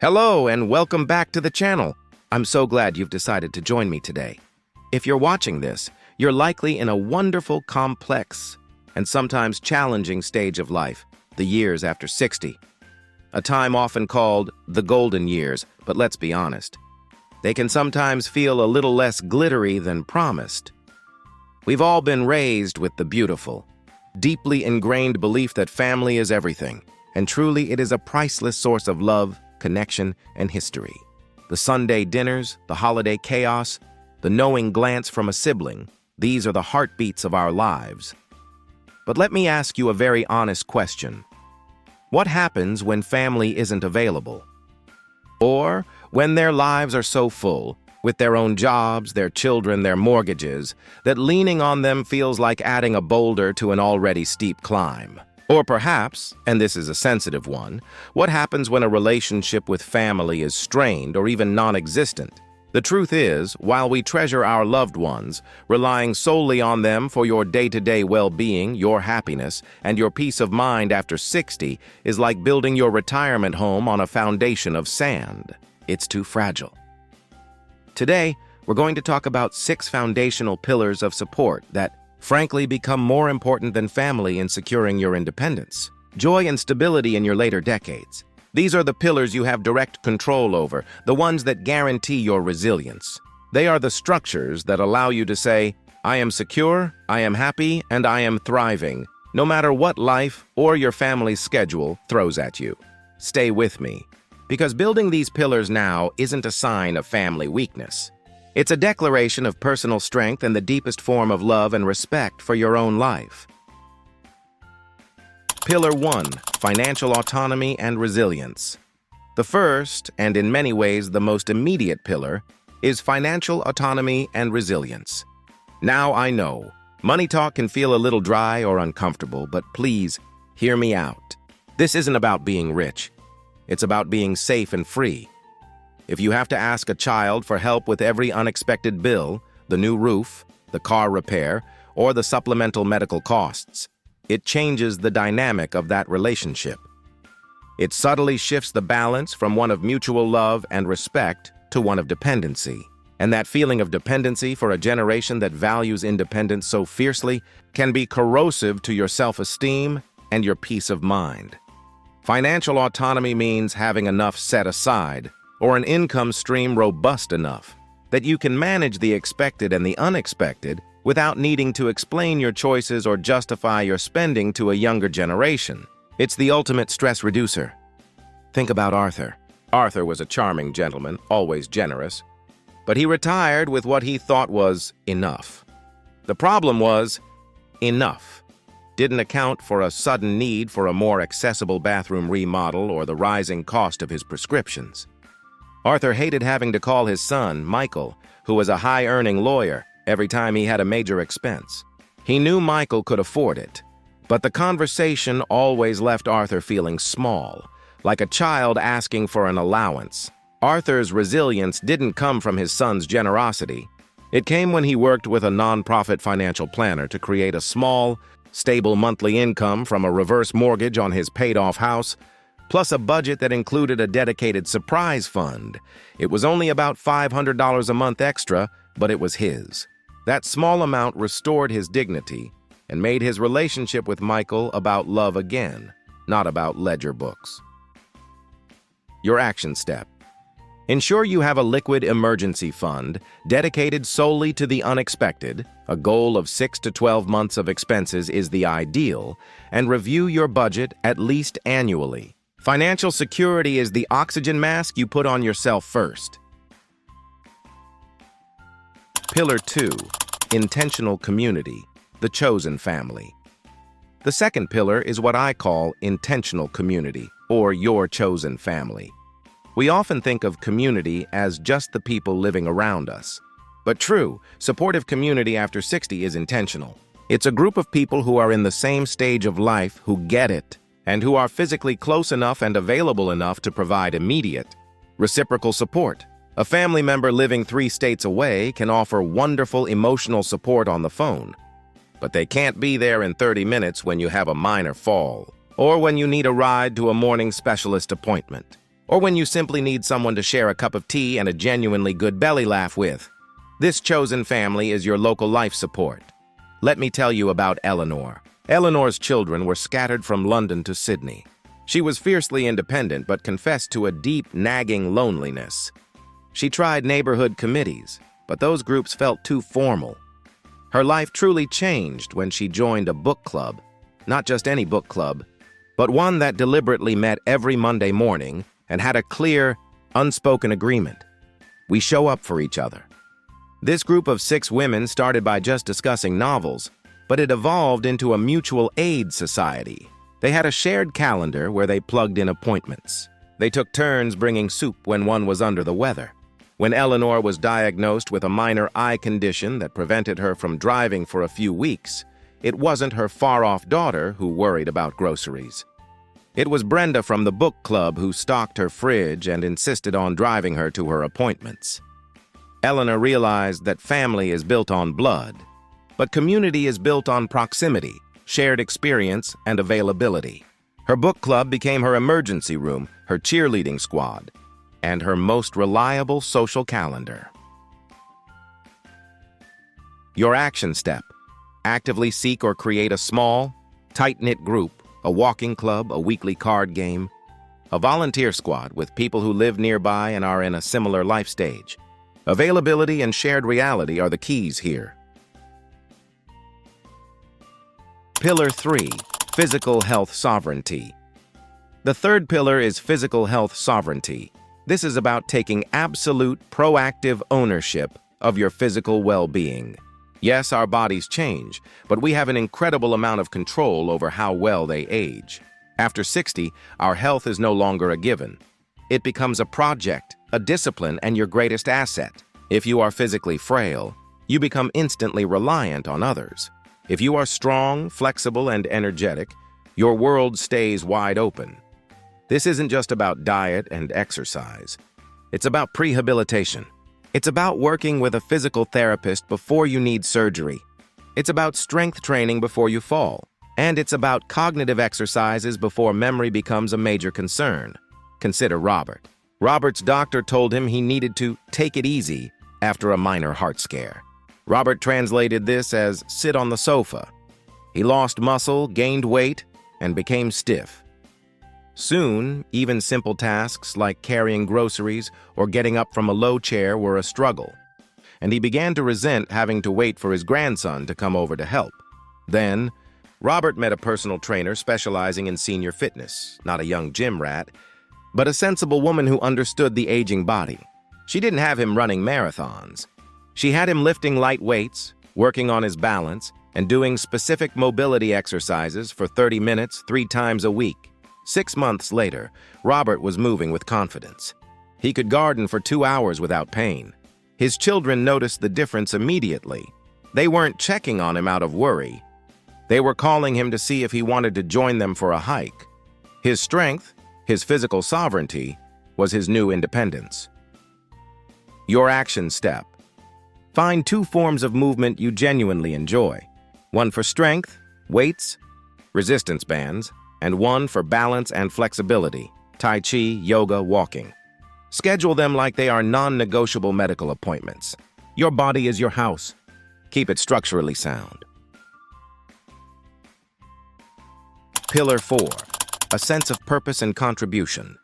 Hello and welcome back to the channel. I'm so glad you've decided to join me today. If you're watching this, you're likely in a wonderful, complex, and sometimes challenging stage of life, the years after 60. A time often called the golden years, but let's be honest. They can sometimes feel a little less glittery than promised. We've all been raised with the beautiful, deeply ingrained belief that family is everything, and truly it is a priceless source of love, connection, and history. The Sunday dinners, the holiday chaos, the knowing glance from a sibling, these are the heartbeats of our lives. But let me ask you a very honest question. What happens when family isn't available? Or when their lives are so full, with their own jobs, their children, their mortgages, that leaning on them feels like adding a boulder to an already steep climb? Or perhaps, and this is a sensitive one, what happens when a relationship with family is strained or even non-existent? The truth is, while we treasure our loved ones, relying solely on them for your day-to-day well-being, your happiness, and your peace of mind after 60 is like building your retirement home on a foundation of sand. It's too fragile. Today, we're going to talk about 6 foundational pillars of support that frankly become more important than family in securing your independence, joy, and stability in your later decades. These are the pillars you have direct control over, the ones that guarantee your resilience. They are the structures that allow you to say, I am secure, I am happy, and I am thriving, no matter what life or your family's schedule throws at you. Stay with me, because building these pillars now isn't a sign of family weakness. It's a declaration of personal strength and the deepest form of love and respect for your own life. Pillar 1. Financial autonomy and resilience. The first, and in many ways the most immediate pillar, is financial autonomy and resilience. Now I know, money talk can feel a little dry or uncomfortable, but please, hear me out. This isn't about being rich. It's about being safe and free. If you have to ask a child for help with every unexpected bill, the new roof, the car repair, or the supplemental medical costs, it changes the dynamic of that relationship. It subtly shifts the balance from one of mutual love and respect to one of dependency. And that feeling of dependency for a generation that values independence so fiercely can be corrosive to your self-esteem and your peace of mind. Financial autonomy means having enough set aside, or an income stream robust enough that you can manage the expected and the unexpected without needing to explain your choices or justify your spending to a younger generation. It's the ultimate stress reducer. Think about Arthur. Arthur was a charming gentleman, always generous, but he retired with what he thought was enough. The problem was, enough didn't account for a sudden need for a more accessible bathroom remodel or the rising cost of his prescriptions. Arthur hated having to call his son, Michael, who was a high-earning lawyer, every time he had a major expense. He knew Michael could afford it, but the conversation always left Arthur feeling small, like a child asking for an allowance. Arthur's resilience didn't come from his son's generosity. It came when he worked with a nonprofit financial planner to create a small, stable monthly income from a reverse mortgage on his paid-off house, plus a budget that included a dedicated surprise fund. It was only about $500 a month extra, but it was his. That small amount restored his dignity and made his relationship with Michael about love again, not about ledger books. Your action step. Ensure you have a liquid emergency fund dedicated solely to the unexpected. A goal of 6 to 12 months of expenses is the ideal, and review your budget at least annually. Financial security is the oxygen mask you put on yourself first. Pillar 2. Intentional community, the chosen family. The second pillar is what I call intentional community, or your chosen family. We often think of community as just the people living around us. But true, supportive community after 60 is intentional. It's a group of people who are in the same stage of life, who get it, and who are physically close enough and available enough to provide immediate, reciprocal support. A family member living 3 states away can offer wonderful emotional support on the phone, but they can't be there in 30 minutes when you have a minor fall, or when you need a ride to a morning specialist appointment, or when you simply need someone to share a cup of tea and a genuinely good belly laugh with. This chosen family is your local life support. Let me tell you about Eleanor. Eleanor's children were scattered from London to Sydney. She was fiercely independent but confessed to a deep, nagging loneliness. She tried neighborhood committees, but those groups felt too formal. Her life truly changed when she joined a book club, not just any book club, but one that deliberately met every Monday morning and had a clear, unspoken agreement. We show up for each other. This group of 6 women started by just discussing novels, but it evolved into a mutual aid society. They had a shared calendar where they plugged in appointments. They took turns bringing soup when one was under the weather. When Eleanor was diagnosed with a minor eye condition that prevented her from driving for a few weeks, it wasn't her far-off daughter who worried about groceries. It was Brenda from the book club who stocked her fridge and insisted on driving her to her appointments. Eleanor realized that family is built on blood, but community is built on proximity, shared experience, and availability. Her book club became her emergency room, her cheerleading squad, and her most reliable social calendar. Your action step. Actively seek or create a small, tight-knit group, a walking club, a weekly card game, a volunteer squad with people who live nearby and are in a similar life stage. Availability and shared reality are the keys here. Pillar 3. Physical health sovereignty. The third pillar is physical health sovereignty. This is about taking absolute, proactive ownership of your physical well-being. Yes, our bodies change, but we have an incredible amount of control over how well they age. After 60, our health is no longer a given. It becomes a project, a discipline, and your greatest asset. If you are physically frail, you become instantly reliant on others. If you are strong, flexible, and energetic, your world stays wide open. This isn't just about diet and exercise. It's about prehabilitation. It's about working with a physical therapist before you need surgery. It's about strength training before you fall. And it's about cognitive exercises before memory becomes a major concern. Consider Robert. Robert's doctor told him he needed to take it easy after a minor heart scare. Robert translated this as sit on the sofa. He lost muscle, gained weight, and became stiff. Soon, even simple tasks like carrying groceries or getting up from a low chair were a struggle, and he began to resent having to wait for his grandson to come over to help. Then, Robert met a personal trainer specializing in senior fitness, not a young gym rat, but a sensible woman who understood the aging body. She didn't have him running marathons. She had him lifting light weights, working on his balance, and doing specific mobility exercises for 30 minutes 3 times a week. 6 months later, Robert was moving with confidence. He could garden for 2 hours without pain. His children noticed the difference immediately. They weren't checking on him out of worry. They were calling him to see if he wanted to join them for a hike. His strength, his physical sovereignty, was his new independence. Your action step. Find 2 forms of movement you genuinely enjoy. One for strength, weights, resistance bands, and one for balance and flexibility, Tai Chi, yoga, walking. Schedule them like they are non-negotiable medical appointments. Your body is your house. Keep it structurally sound. Pillar 4. A sense of purpose and contribution.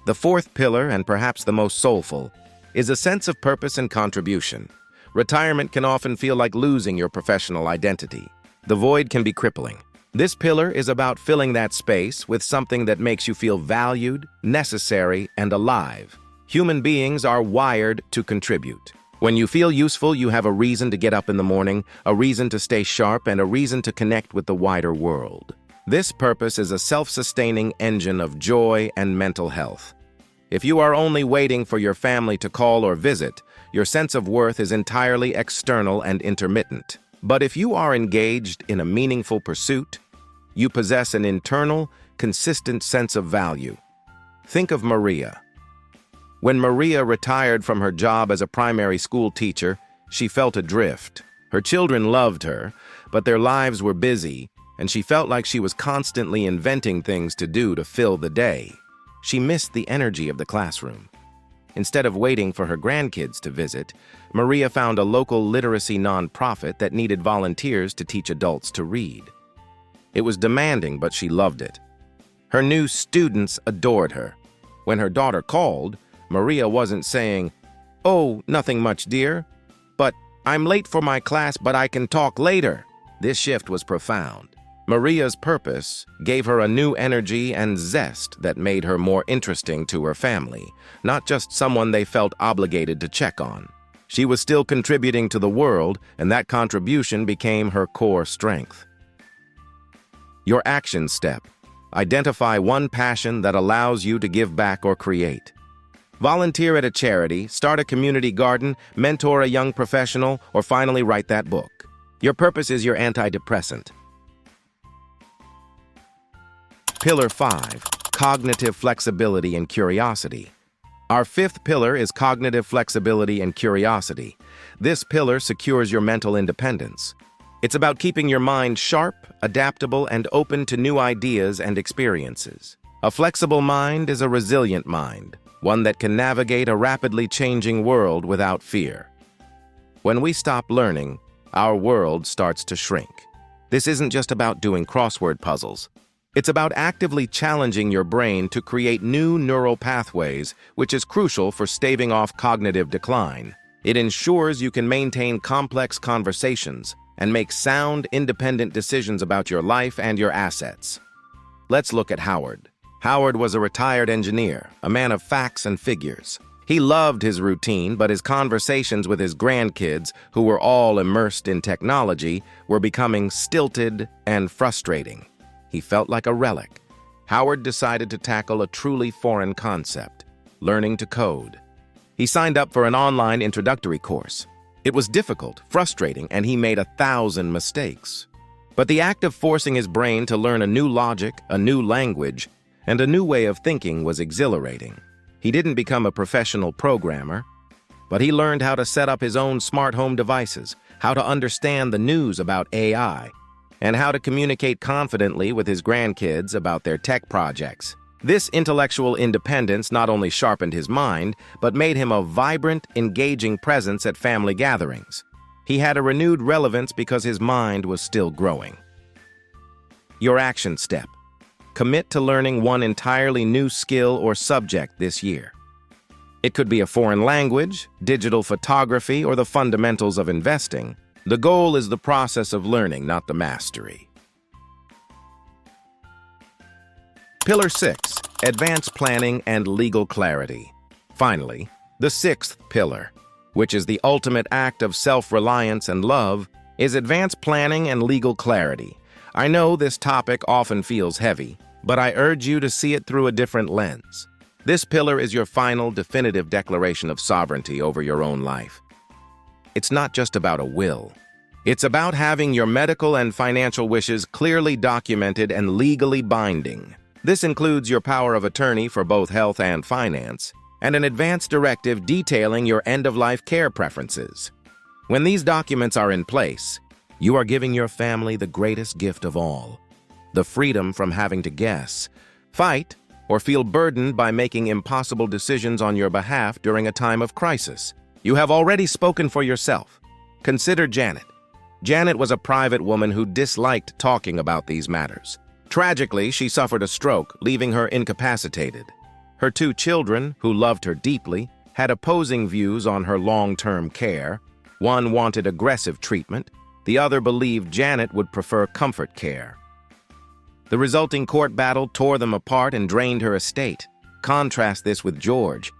The fourth pillar, and perhaps the most soulful, is a sense of purpose and contribution. Retirement can often feel like losing your professional identity. The void can be crippling. This pillar is about filling that space with something that makes you feel valued, necessary, and alive. Human beings are wired to contribute. When you feel useful, you have a reason to get up in the morning, a reason to stay sharp, and a reason to connect with the wider world. This purpose is a self-sustaining engine of joy and mental health. If you are only waiting for your family to call or visit, your sense of worth is entirely external and intermittent. But if you are engaged in a meaningful pursuit, you possess an internal, consistent sense of value. Think of Maria. When Maria retired from her job as a primary school teacher, she felt adrift. Her children loved her, but their lives were busy, and she felt like she was constantly inventing things to do to fill the day. she missed the energy of the classroom. Instead of waiting for her grandkids to visit, Maria found a local literacy nonprofit that needed volunteers to teach adults to read. It was demanding, but she loved it. Her new students adored her. When her daughter called, Maria wasn't saying, "Oh, nothing much, dear," but "I'm late for my class, but I can talk later." This shift was profound. Maria's purpose gave her a new energy and zest that made her more interesting to her family, not just someone they felt obligated to check on. She was still contributing to the world, and that contribution became her core strength. Your action step. Identify one passion that allows you to give back or create. Volunteer at a charity, start a community garden, mentor a young professional, or finally write that book. Your purpose is your antidepressant. Pillar 5, cognitive flexibility and curiosity. Our fifth pillar is cognitive flexibility and curiosity. This pillar secures your mental independence. It's about keeping your mind sharp, adaptable, and open to new ideas and experiences. A flexible mind is a resilient mind, one that can navigate a rapidly changing world without fear. When we stop learning, our world starts to shrink. This isn't just about doing crossword puzzles. It's about actively challenging your brain to create new neural pathways, which is crucial for staving off cognitive decline. It ensures you can maintain complex conversations and make sound, independent decisions about your life and your assets. Let's look at Howard. Howard was a retired engineer, a man of facts and figures. He loved his routine, but his conversations with his grandkids, who were all immersed in technology, were becoming stilted and frustrating. He felt like a relic. Howard decided to tackle a truly foreign concept, learning to code. He signed up for an online introductory course. It was difficult, frustrating, and he made 1,000 mistakes. But the act of forcing his brain to learn a new logic, a new language, and a new way of thinking was exhilarating. He didn't become a professional programmer, but he learned how to set up his own smart home devices, how to understand the news about AI, and how to communicate confidently with his grandkids about their tech projects. This intellectual independence not only sharpened his mind, but made him a vibrant, engaging presence at family gatherings. He had a renewed relevance because his mind was still growing. Your action step. Commit to learning one entirely new skill or subject this year. It could be a foreign language, digital photography, or the fundamentals of investing. The goal is the process of learning, not the mastery. Pillar 6, advanced planning and legal clarity. Finally, the sixth pillar, which is the ultimate act of self-reliance and love, is advanced planning and legal clarity. I know this topic often feels heavy, but I urge you to see it through a different lens. This pillar is your final, definitive declaration of sovereignty over your own life. It's not just about a will. It's about having your medical and financial wishes clearly documented and legally binding. This includes your power of attorney for both health and finance, and an advance directive detailing your end-of-life care preferences. When these documents are in place, you are giving your family the greatest gift of all, the freedom from having to guess, fight, or feel burdened by making impossible decisions on your behalf during a time of crisis. You have already spoken for yourself. Consider Janet. Janet was a private woman who disliked talking about these matters. Tragically, she suffered a stroke, leaving her incapacitated. Her two children, who loved her deeply, had opposing views on her long-term care. One wanted aggressive treatment. The other believed Janet would prefer comfort care. The resulting court battle tore them apart and drained her estate. Contrast this with George.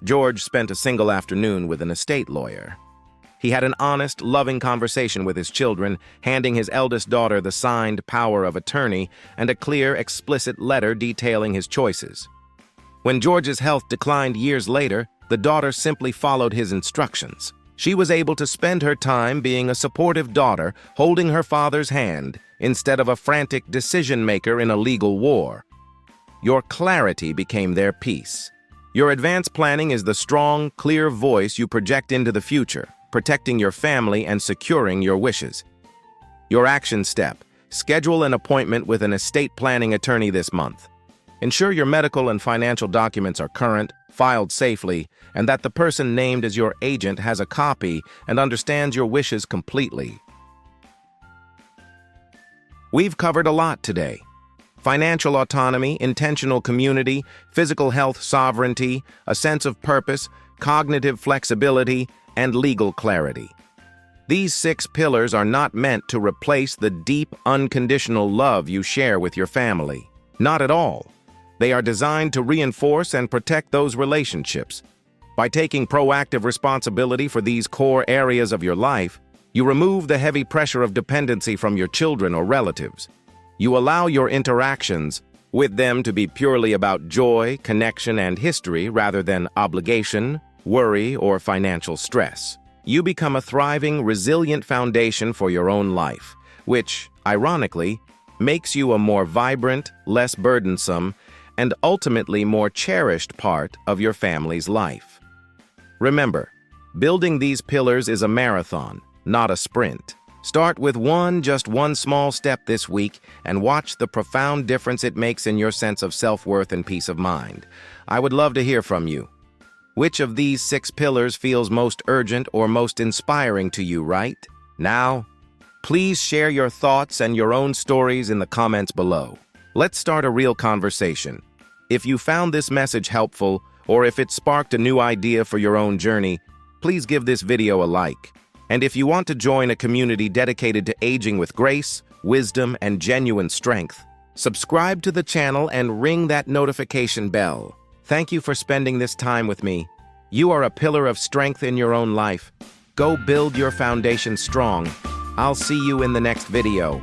George spent a single afternoon with an estate lawyer. He had an honest, loving conversation with his children, handing his eldest daughter the signed power of attorney and a clear, explicit letter detailing his choices. When George's health declined years later, the daughter simply followed his instructions. She was able to spend her time being a supportive daughter, holding her father's hand, instead of a frantic decision-maker in a legal war. Your clarity became their peace. Your advanced planning is the strong, clear voice you project into the future, protecting your family and securing your wishes. Your action step: schedule an appointment with an estate planning attorney this month. Ensure your medical and financial documents are current, filed safely, and that the person named as your agent has a copy and understands your wishes completely. We've covered a lot today. Financial autonomy, intentional community, physical health sovereignty, a sense of purpose, cognitive flexibility, and legal clarity. These 6 pillars are not meant to replace the deep, unconditional love you share with your family. Not at all. They are designed to reinforce and protect those relationships. By taking proactive responsibility for these core areas of your life, you remove the heavy pressure of dependency from your children or relatives. You allow your interactions with them to be purely about joy, connection, and history rather than obligation, worry, or financial stress. You become a thriving, resilient foundation for your own life, which, ironically, makes you a more vibrant, less burdensome, and ultimately more cherished part of your family's life. Remember, building these pillars is a marathon, not a sprint. Start with just one small step this week and watch the profound difference it makes in your sense of self-worth and peace of mind. I would love to hear from you. Which of these 6 pillars feels most urgent or most inspiring to you right now? Please share your thoughts and your own stories in the comments below. Let's start a real conversation. If you found this message helpful, or if it sparked a new idea for your own journey, please give this video a like. And if you want to join a community dedicated to aging with grace, wisdom, and genuine strength, subscribe to the channel and ring that notification bell. Thank you for spending this time with me. You are a pillar of strength in your own life. Go build your foundation strong. I'll see you in the next video.